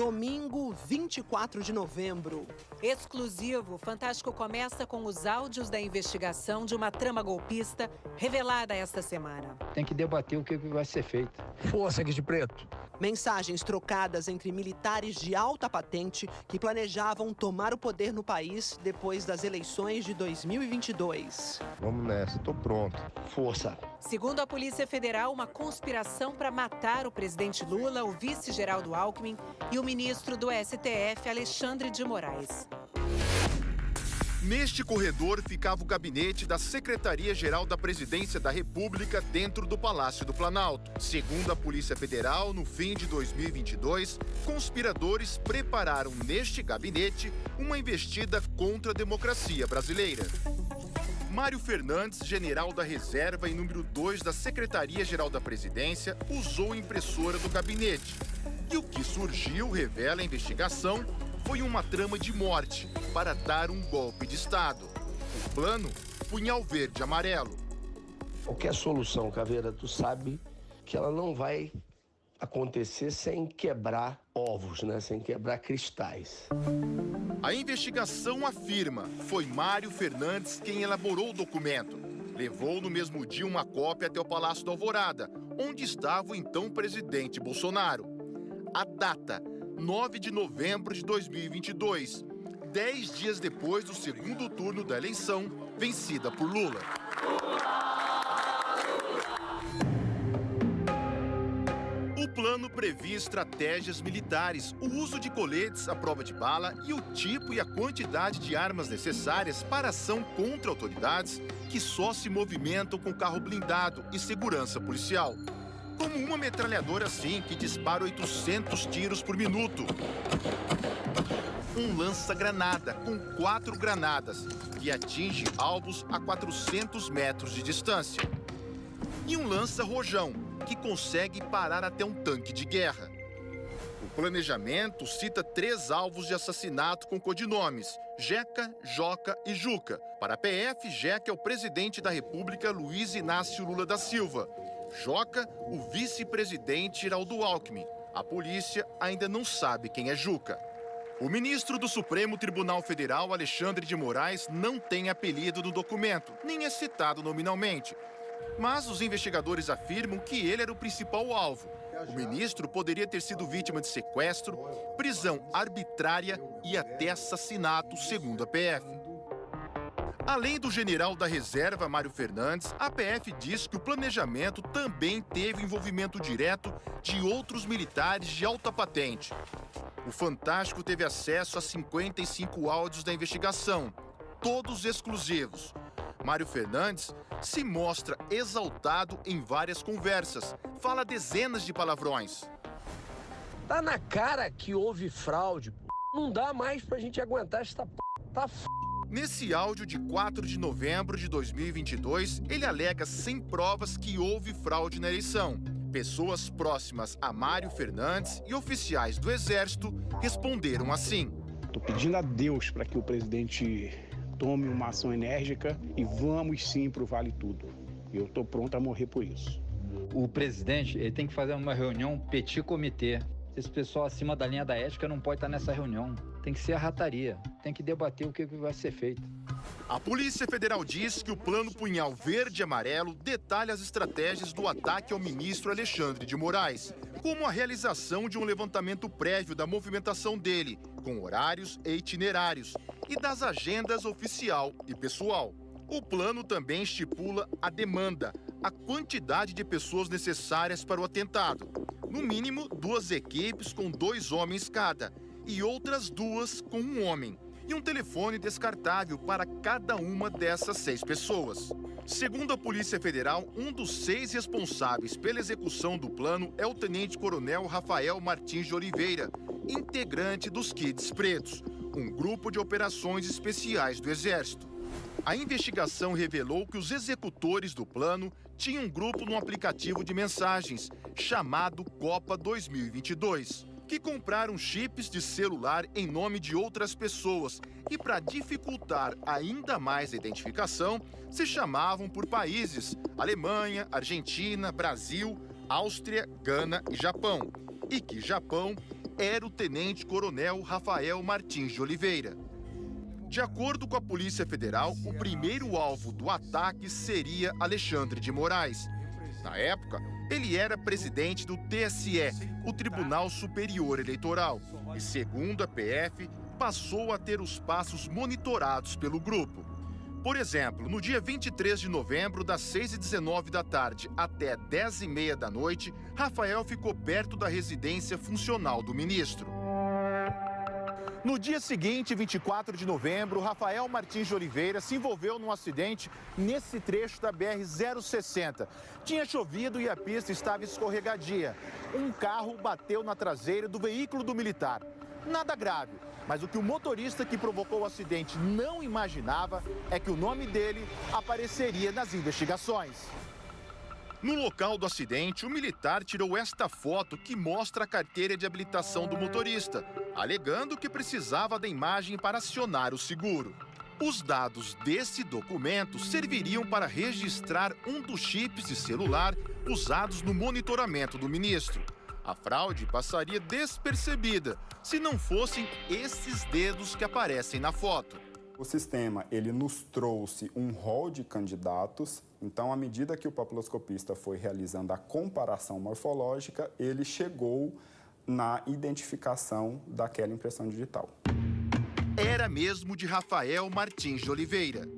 domingo, 24 de novembro. Exclusivo, o Fantástico começa com os áudios da investigação de uma trama golpista revelada esta semana. Tem que debater o que vai ser feito. Força aqui de preto. Mensagens trocadas entre militares de alta patente que planejavam tomar o poder no país depois das eleições de 2022. Vamos nessa, tô pronto. Força. Segundo a Polícia Federal, uma conspiração para matar o presidente Lula, o vice Geraldo Alckmin e o ministro do STF, Alexandre de Moraes. Neste corredor ficava o gabinete da Secretaria-Geral da Presidência da República dentro do Palácio do Planalto. Segundo a Polícia Federal, no fim de 2022, conspiradores prepararam neste gabinete uma investida contra a democracia brasileira. Mário Fernandes, general da reserva e número 2 da Secretaria-Geral da Presidência, usou a impressora do gabinete. E o que surgiu, revela a investigação, foi uma trama de morte para dar um golpe de Estado. O plano, punhal verde e amarelo. Qualquer solução, Caveira, tu sabe que ela não vai acontecer sem quebrar ovos, né? Sem quebrar cristais. A investigação afirma foi Mário Fernandes quem elaborou o documento. Levou no mesmo dia uma cópia até o Palácio da Alvorada, onde estava o então presidente Bolsonaro. A data, 9 de novembro de 2022, 10 dias depois do segundo turno da eleição, vencida por Lula. O plano previa estratégias militares, o uso de coletes à prova de bala e o tipo e a quantidade de armas necessárias para ação contra autoridades que só se movimentam com carro blindado e segurança policial. Como uma metralhadora assim que dispara 800 tiros por minuto. Um lança-granada com 4 granadas que atinge alvos a 400 metros de distância. E um lança-rojão que consegue parar até um tanque de guerra. O planejamento cita 3 alvos de assassinato com codinomes: Jeca, Joca e Juca. Para a PF, Jeca é o presidente da República Luiz Inácio Lula da Silva. Joca, o vice-presidente Geraldo Alckmin. A polícia ainda não sabe quem é Juca. O ministro do Supremo Tribunal Federal, Alexandre de Moraes, não tem apelido no documento, nem é citado nominalmente. Mas os investigadores afirmam que ele era o principal alvo. O ministro poderia ter sido vítima de sequestro, prisão arbitrária e até assassinato, segundo a PF. Além do general da reserva, Mário Fernandes, a PF diz que o planejamento também teve envolvimento direto de outros militares de alta patente. O Fantástico teve acesso a 55 áudios da investigação, todos exclusivos. Mário Fernandes se mostra exaltado em várias conversas, fala dezenas de palavrões. Tá na cara que houve fraude, pô. Não dá mais pra gente aguentar esta p... Tá f... Nesse áudio de 4 de novembro de 2022, ele alega sem provas que houve fraude na eleição. Pessoas próximas a Mário Fernandes e oficiais do Exército responderam assim. Estou pedindo a Deus para que o presidente tome uma ação enérgica e vamos sim para o Vale Tudo. Eu estou pronto a morrer por isso. O presidente ele tem que fazer uma reunião petit comitê. Esse pessoal acima da linha da ética não pode estar nessa reunião. Tem que ser a rataria. Tem que debater o que vai ser feito. A Polícia Federal diz que o plano punhal verde e amarelo detalha as estratégias do ataque ao ministro Alexandre de Moraes, como a realização de um levantamento prévio da movimentação dele, com horários e itinerários, e das agendas oficial e pessoal. O plano também estipula a demanda, a quantidade de pessoas necessárias para o atentado. No mínimo, 2 equipes com 2 homens cada, e outras 2 com 1 homem. E um telefone descartável para cada uma dessas 6 pessoas. Segundo a Polícia Federal, um dos 6 responsáveis pela execução do plano é o tenente-coronel Rafael Martins de Oliveira, integrante dos Kids Pretos, um grupo de operações especiais do Exército. A investigação revelou que os executores do plano tinham um grupo no aplicativo de mensagens chamado Copa 2022. Que compraram chips de celular em nome de outras pessoas e, para dificultar ainda mais a identificação, se chamavam por países: Alemanha, Argentina, Brasil, Áustria, Gana e Japão. E que Japão era o tenente-coronel Rafael Martins de Oliveira. De acordo com a Polícia Federal, o primeiro alvo do ataque seria Alexandre de Moraes. Na época, ele era presidente do TSE, o Tribunal Superior Eleitoral, e, segundo a PF, passou a ter os passos monitorados pelo grupo. Por exemplo, no dia 23 de novembro, das 6h19 da tarde até 10h30 da noite, Rafael ficou perto da residência funcional do ministro. No dia seguinte, 24 de novembro, Rafael Martins de Oliveira se envolveu num acidente nesse trecho da BR-060. Tinha chovido e a pista estava escorregadia. Um carro bateu na traseira do veículo do militar. Nada grave, mas o que o motorista que provocou o acidente não imaginava é que o nome dele apareceria nas investigações. No local do acidente, o militar tirou esta foto que mostra a carteira de habilitação do motorista, alegando que precisava da imagem para acionar o seguro. Os dados desse documento serviriam para registrar um dos chips de celular usados no monitoramento do ministro. A fraude passaria despercebida se não fossem esses dedos que aparecem na foto. O sistema, ele nos trouxe um rol de candidatos, então, à medida que o papiloscopista foi realizando a comparação morfológica, ele chegou na identificação daquela impressão digital. Era mesmo de Rafael Martins de Oliveira.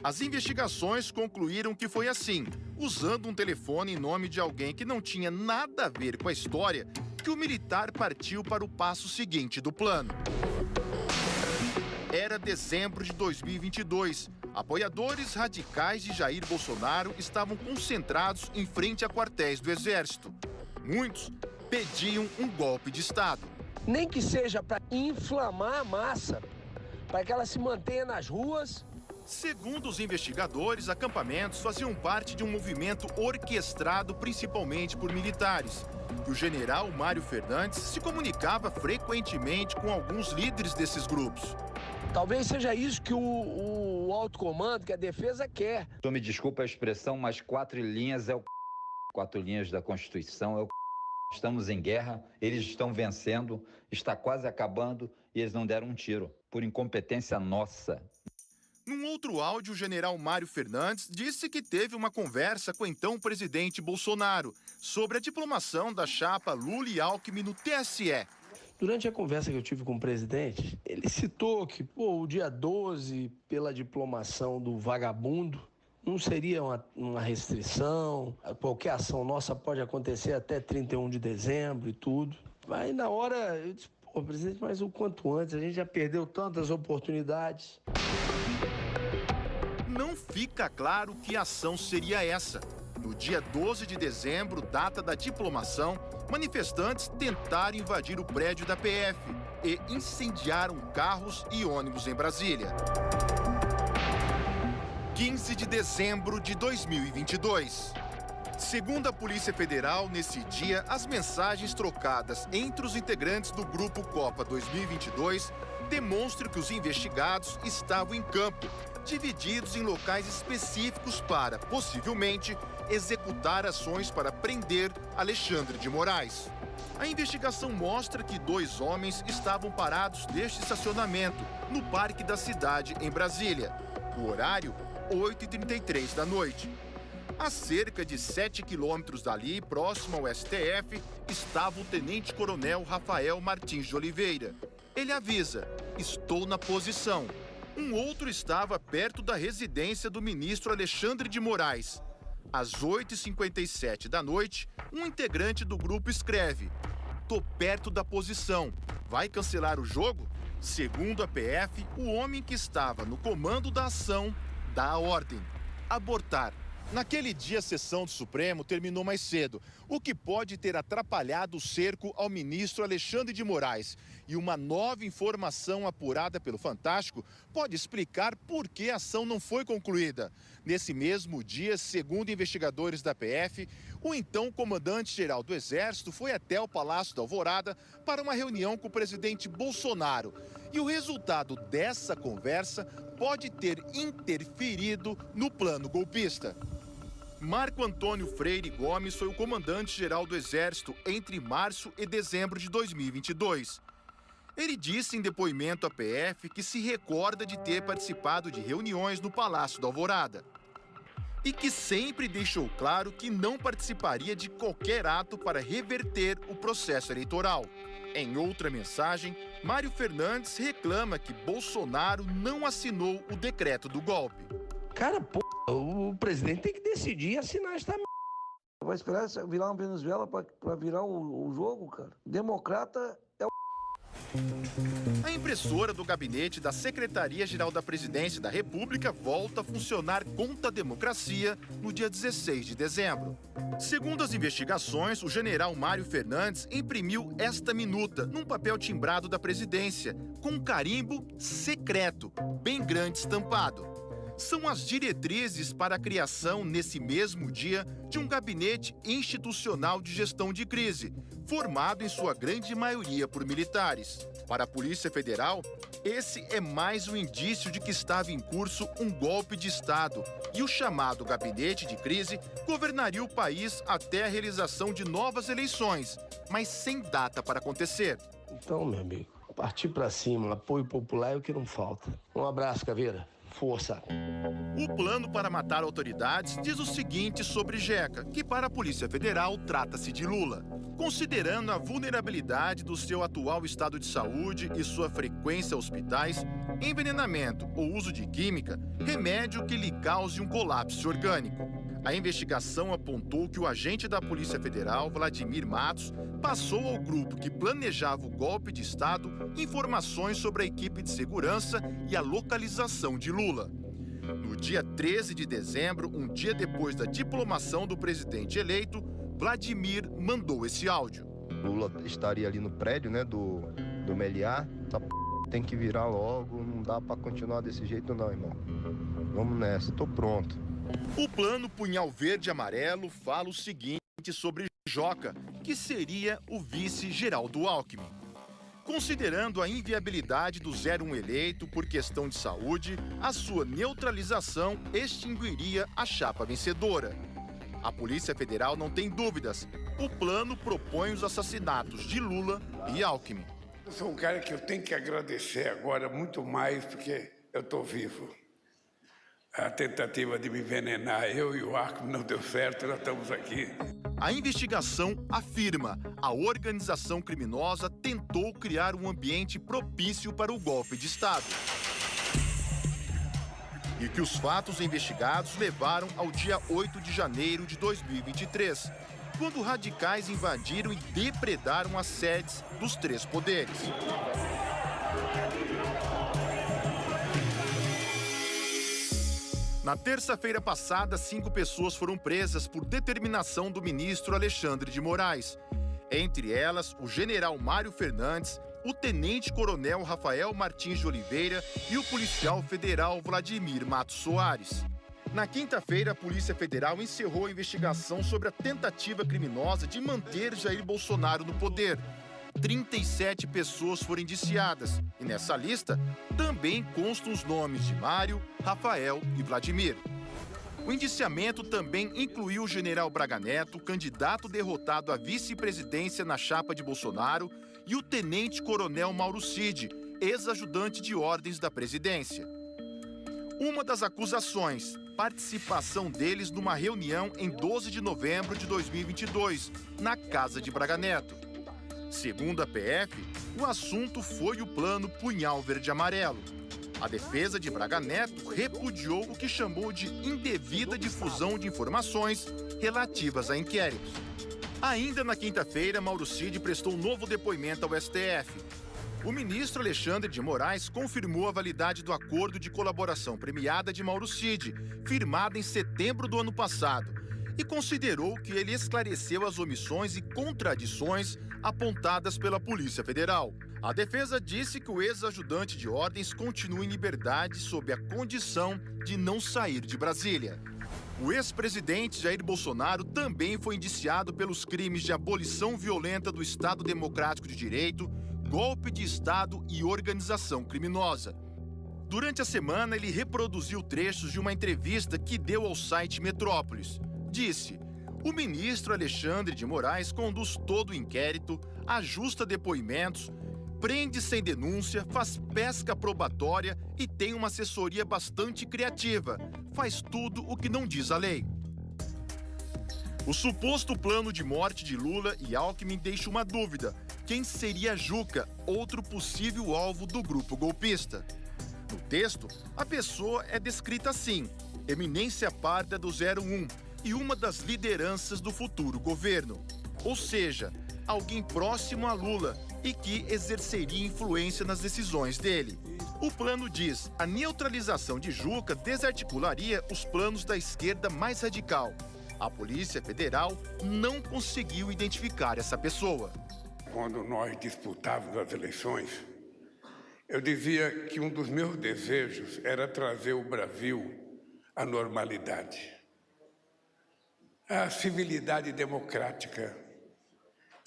As investigações concluíram que foi assim, usando um telefone em nome de alguém que não tinha nada a ver com a história, que o militar partiu para o passo seguinte do plano. Era dezembro de 2022. Apoiadores radicais de Jair Bolsonaro estavam concentrados em frente a quartéis do Exército. Muitos pediam um golpe de Estado. Nem que seja para inflamar a massa, para que ela se mantenha nas ruas. Segundo os investigadores, acampamentos faziam parte de um movimento orquestrado principalmente por militares. O general Mário Fernandes se comunicava frequentemente com alguns líderes desses grupos. Talvez seja isso que o alto comando, que a defesa quer. Então, me desculpa a expressão, mas 4 linhas é o 4 linhas da Constituição é o Estamos em guerra, eles estão vencendo, está quase acabando e eles não deram um tiro, por incompetência nossa. Num outro áudio, o general Mário Fernandes disse que teve uma conversa com o então presidente Bolsonaro sobre a diplomação da chapa Lula e Alckmin no TSE. Durante a conversa que eu tive com o presidente, ele citou que o dia 12, pela diplomação do vagabundo, não seria uma restrição, qualquer ação nossa pode acontecer até 31 de dezembro e tudo. Aí na hora eu disse, presidente, mas o quanto antes, a gente já perdeu tantas oportunidades. Não fica claro que ação seria essa. No dia 12 de dezembro, data da diplomação, manifestantes tentaram invadir o prédio da PF e incendiaram carros e ônibus em Brasília. 15 de dezembro de 2022. Segundo a Polícia Federal, nesse dia, as mensagens trocadas entre os integrantes do Grupo Copa 2022 demonstram que os investigados estavam em campo, divididos em locais específicos para, possivelmente, executar ações para prender Alexandre de Moraes. A investigação mostra que 2 homens estavam parados neste estacionamento, no Parque da Cidade, em Brasília. O horário, 8h33 da noite. A cerca de 7 quilômetros dali, próximo ao STF, estava o tenente-coronel Rafael Martins de Oliveira. Ele avisa, estou na posição. Um outro estava perto da residência do ministro Alexandre de Moraes. Às 8h57 da noite, um integrante do grupo escreve: "Tô perto da posição. Vai cancelar o jogo?" Segundo a PF, o homem que estava no comando da ação dá a ordem: abortar. Naquele dia, a sessão do Supremo terminou mais cedo, o que pode ter atrapalhado o cerco ao ministro Alexandre de Moraes. E uma nova informação apurada pelo Fantástico pode explicar por que a ação não foi concluída. Nesse mesmo dia, segundo investigadores da PF, o então comandante-geral do Exército foi até o Palácio da Alvorada para uma reunião com o presidente Bolsonaro. E o resultado dessa conversa pode ter interferido no plano golpista. Marco Antônio Freire Gomes foi o comandante-geral do Exército entre março e dezembro de 2022. Ele disse em depoimento à PF que se recorda de ter participado de reuniões no Palácio da Alvorada e que sempre deixou claro que não participaria de qualquer ato para reverter o processo eleitoral. Em outra mensagem, Mário Fernandes reclama que Bolsonaro não assinou o decreto do golpe. Cara, o presidente tem que decidir e assinar esta merda. Vai esperar virar uma Venezuela para virar o jogo, cara? Democrata é o... A impressora do gabinete da Secretaria-Geral da Presidência da República volta a funcionar contra a democracia no dia 16 de dezembro. Segundo as investigações, o general Mário Fernandes imprimiu esta minuta num papel timbrado da presidência, com um carimbo secreto, bem grande estampado. São as diretrizes para a criação, nesse mesmo dia, de um gabinete institucional de gestão de crise, formado em sua grande maioria por militares. Para a Polícia Federal, esse é mais um indício de que estava em curso um golpe de Estado e o chamado gabinete de crise governaria o país até a realização de novas eleições, mas sem data para acontecer. Então, meu amigo, partir para cima, apoio popular é o que não falta. Um abraço, Caveira. Força. O plano para matar autoridades diz o seguinte sobre Jeca, que para a Polícia Federal trata-se de Lula. Considerando a vulnerabilidade do seu atual estado de saúde e sua frequência a hospitais, envenenamento ou uso de química, remédio que lhe cause um colapso orgânico. A investigação apontou que o agente da Polícia Federal, Vladimir Matos, passou ao grupo que planejava o golpe de Estado informações sobre a equipe de segurança e a localização de Lula. No dia 13 de dezembro, um dia depois da diplomação do presidente eleito, Vladimir mandou esse áudio. Lula estaria ali no prédio, né, do Meliá. Tem que virar logo, não dá para continuar desse jeito não, irmão. Vamos nessa, tô pronto. O plano Punhal Verde e Amarelo fala o seguinte sobre Joca, que seria o vice-geral do Alckmin. Considerando a inviabilidade do 01 eleito por questão de saúde, a sua neutralização extinguiria a chapa vencedora. A Polícia Federal não tem dúvidas. O plano propõe os assassinatos de Lula e Alckmin. Eu sou um cara que eu tenho que agradecer agora muito mais porque eu estou vivo. A tentativa de me envenenar, eu e o Alckmin, não deu certo, nós estamos aqui. A investigação afirma que a organização criminosa tentou criar um ambiente propício para o golpe de Estado. E que os fatos investigados levaram ao dia 8 de janeiro de 2023, quando radicais invadiram e depredaram as sedes dos três poderes. Na terça-feira passada, 5 pessoas foram presas por determinação do ministro Alexandre de Moraes. Entre elas, o general Mário Fernandes, o tenente-coronel Rafael Martins de Oliveira e o policial federal Vladimir Matos Soares. Na quinta-feira, a Polícia Federal encerrou a investigação sobre a tentativa criminosa de manter Jair Bolsonaro no poder. 37 pessoas foram indiciadas e nessa lista também constam os nomes de Mário, Rafael e Vladimir. O indiciamento também incluiu o general Braga Neto, candidato derrotado à vice-presidência na chapa de Bolsonaro, e o tenente-coronel Mauro Cid, ex-ajudante de ordens da presidência. Uma das acusações, participação deles numa reunião em 12 de novembro de 2022, na casa de Braga Neto. Segundo a PF, o assunto foi o plano Punhal Verde e Amarelo. A defesa de Braga Neto repudiou o que chamou de indevida difusão de informações relativas a inquéritos. Ainda na quinta-feira, Mauro Cid prestou um novo depoimento ao STF. O ministro Alexandre de Moraes confirmou a validade do acordo de colaboração premiada de Mauro Cid, firmado em setembro do ano passado, e considerou que ele esclareceu as omissões e contradições apontadas pela Polícia Federal. A defesa disse que o ex-ajudante de ordens continua em liberdade sob a condição de não sair de Brasília. O ex-presidente Jair Bolsonaro também foi indiciado pelos crimes de abolição violenta do Estado Democrático de Direito, golpe de Estado e organização criminosa. Durante a semana, ele reproduziu trechos de uma entrevista que deu ao site Metrópolis. disse: o ministro Alexandre de Moraes conduz todo o inquérito, ajusta depoimentos, prende sem denúncia, faz pesca probatória e tem uma assessoria bastante criativa. Faz tudo o que não diz a lei. O suposto plano de morte de Lula e Alckmin deixa uma dúvida: quem seria Juca, outro possível alvo do grupo golpista? No texto, a pessoa é descrita assim: eminência parda do 01 e uma das lideranças do futuro governo. Ou seja, alguém próximo a Lula e que exerceria influência nas decisões dele. O plano diz: a neutralização de Juca desarticularia os planos da esquerda mais radical. A Polícia Federal não conseguiu identificar essa pessoa. Quando nós disputávamos as eleições, eu dizia que um dos meus desejos era trazer o Brasil à normalidade, à civilidade democrática,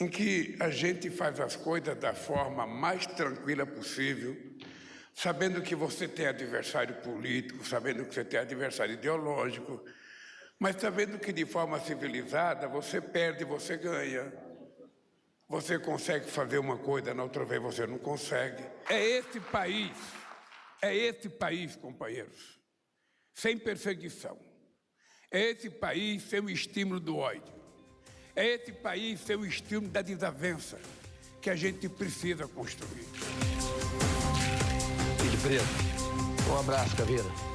em que a gente faz as coisas da forma mais tranquila possível, sabendo que você tem adversário político, sabendo que você tem adversário ideológico, mas sabendo que de forma civilizada você perde, você ganha. Você consegue fazer uma coisa, na outra vez você não consegue. É esse país, companheiros, sem perseguição. É esse país sem o estímulo do ódio. É esse país sem o estímulo da desavença que a gente precisa construir. Filho Preto, um abraço, Caveira.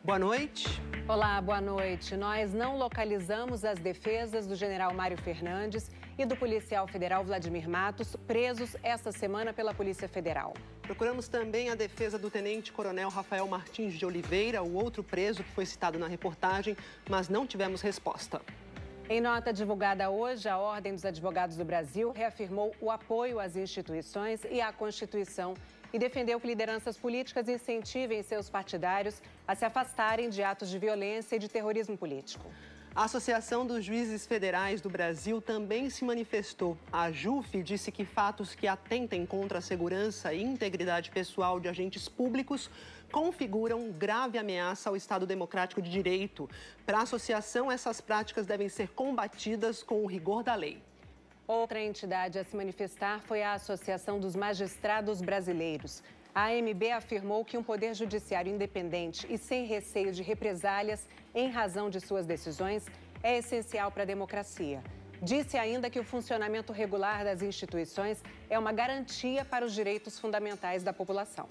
Boa noite. Olá, boa noite. Nós não localizamos as defesas do general Mário Fernandes e do policial federal Vladimir Matos, presos esta semana pela Polícia Federal. Procuramos também a defesa do tenente-coronel Rafael Martins de Oliveira, o outro preso que foi citado na reportagem, mas não tivemos resposta. Em nota divulgada hoje, a Ordem dos Advogados do Brasil reafirmou o apoio às instituições e à Constituição e defendeu que lideranças políticas incentivem seus partidários a se afastarem de atos de violência e de terrorismo político. A Associação dos Juízes Federais do Brasil também se manifestou. A JUF disse que fatos que atentem contra a segurança e integridade pessoal de agentes públicos configuram grave ameaça ao Estado Democrático de Direito. Para a associação, essas práticas devem ser combatidas com o rigor da lei. Outra entidade a se manifestar foi a Associação dos Magistrados Brasileiros. A AMB afirmou que um poder judiciário independente e sem receio de represálias em razão de suas decisões é essencial para a democracia. Disse ainda que o funcionamento regular das instituições é uma garantia para os direitos fundamentais da população.